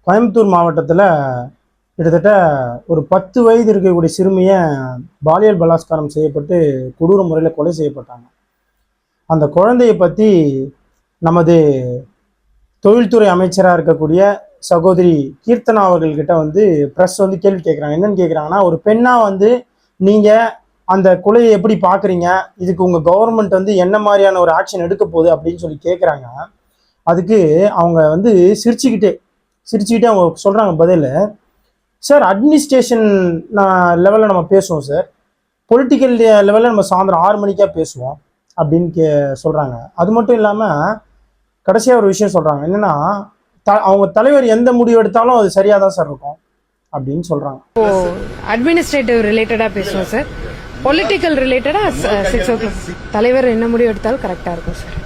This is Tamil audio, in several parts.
கோயம்புத்தூர் மாவட்டத்தில் கிட்டத்தட்ட ஒரு 10 வயது இருக்கக்கூடிய சிறுமியை பாலியல் பலாத்காரம் செய்யப்பட்டு கொடூர முறையில் கொலை செய்யப்பட்டாங்க. அந்த குழந்தையை பற்றி நமது தொழில்துறை அமைச்சராக இருக்கக்கூடிய சகோதரி கீர்த்தனா அவர்கள்கிட்ட ப்ரெஸ் கேள்வி கேட்குறாங்க. என்னன்னு கேட்குறாங்கன்னா, ஒரு பெண்ணாக நீங்கள் அந்த கொலையை எப்படி பார்க்குறீங்க, இதுக்கு உங்கள் கவர்மெண்ட் என்ன மாதிரியான ஒரு ஆக்ஷன் எடுக்க போகுது அப்படின்னு சொல்லி கேட்குறாங்க. அதுக்கு அவங்க சிரிச்சுக்கிட்டே அவங்க சொல்கிறாங்க பதில், சார் அட்மினிஸ்ட்ரேஷன் லெவலில் நம்ம பேசுவோம் சார், பொலிட்டிக்கல் லெவலில் நம்ம சாயந்தரம் 6 மணிக்காக பேசுவோம் அப்படின்னு சொல்கிறாங்க. அது மட்டும் இல்லாமல் கடைசியாக ஒரு விஷயம் சொல்கிறாங்க, என்னென்னா அவங்க தலைவர் எந்த முடிவு எடுத்தாலும் அது சரியாக தான் சார் இருக்கும் அப்படின்னு சொல்கிறாங்க. அட்மினிஸ்ட்ரேட்டிவ் ரிலேட்டடாக பேசுவோம் சார், பொலிட்டிக்கல் ரிலேட்டடாக 6 o'clock தலைவர் என்ன முடிவு எடுத்தாலும் கரெக்டாக இருக்கும் சார்.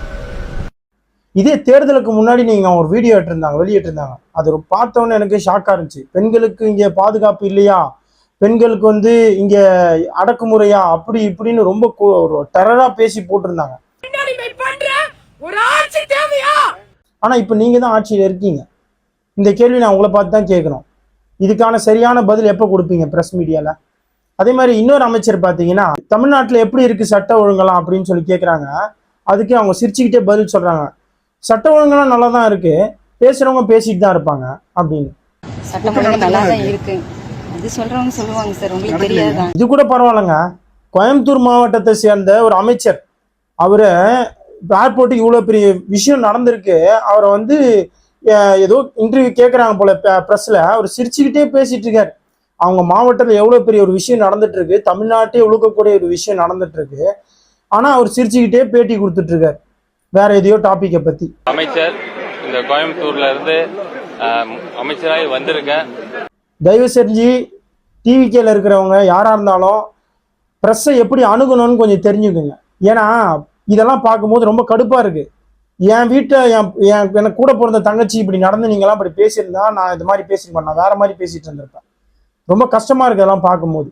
இதே தேர்தலுக்கு முன்னாடி நீங்கள் ஒரு வீடியோ வெளியிட்டிருந்தாங்க. அது பார்த்தோன்னே எனக்கு ஷாக்காக இருந்துச்சு. பெண்களுக்கு இங்கே பாதுகாப்பு இல்லையா, பெண்களுக்கு இங்கே அடக்குமுறையா, அப்படி இப்படின்னு ரொம்ப ஒரு டெரராக பேசி போட்டிருந்தாங்க. ஆனால் இப்போ நீங்கள் தான் ஆட்சியில் இருக்கீங்க. இந்த கேள்வி நான் உங்களை பார்த்து தான் கேட்கணும். இதுக்கான சரியான பதில் எப்போ கொடுப்பீங்க ப்ரெஸ் மீடியாவில்? அதே மாதிரி இன்னொரு அமைச்சர் பார்த்தீங்கன்னா, தமிழ்நாட்டில் எப்படி இருக்குது சட்ட ஒழுங்கலாம் அப்படின்னு சொல்லி கேட்குறாங்க. அதுக்கு அவங்க சிரிச்சுக்கிட்டே பதில் சொல்கிறாங்க, சட்ட ஒழுங்கெல்லாம் நல்லா தான் இருக்கு, பேசுறவங்க பேசிட்டு தான் இருப்பாங்க அப்படின்னு. சட்டம் ஒழுங்கு நல்லா தான் இருக்கு, அது சொல்றவங்க சொல்லுவாங்க சார், உங்களுக்கு தெரியாதா? இது கூட பரவாயில்லைங்க. கோயம்புத்தூர் மாவட்டத்தை சேர்ந்த ஒரு அமைச்சர், அவரை ஏர்போர்ட்டுக்கு இவ்வளோ பெரிய விஷயம் நடந்திருக்கு, அவரை ஏதோ இன்டர்வியூ கேட்குறாங்க போல ப்ரெஸ்ல, அவர் சிரிச்சுக்கிட்டே பேசிட்டு இருக்காரு. அவங்க மாவட்டத்தில் எவ்வளோ பெரிய ஒரு விஷயம் நடந்துட்டு இருக்கு, தமிழ்நாட்டே உழுக்கக்கூடிய ஒரு விஷயம் நடந்துட்டு இருக்கு, ஆனால் அவர் சிரிச்சுக்கிட்டே பேட்டி கொடுத்துட்டு இருக்காரு வேற எதையோ டாபிக்கை பத்தி. அமைச்சர் இந்த கோயம்புத்தூர்ல இருந்து அமைச்சராக வந்திருக்கேன். தயவு செஞ்சு டிவிகேல இருக்கிறவங்க யாரா இருந்தாலும் ப்ரெஸ்ஸை எப்படி அணுகணும்னு கொஞ்சம் தெரிஞ்சுக்குங்க. ஏன்னா இதெல்லாம் பார்க்கும்போது ரொம்ப கடுப்பா இருக்கு. என் வீட்டை எனக்கு கூட பிறந்த தங்கச்சி இப்படி நடந்து நீங்களாம் இப்படி பேசியிருந்தா நான் இது மாதிரி பேசிருப்பேன், நான் வேற மாதிரி பேசிட்டு இருந்திருப்பேன். ரொம்ப கஷ்டமா இருக்கு அதெல்லாம் பார்க்கும்போது.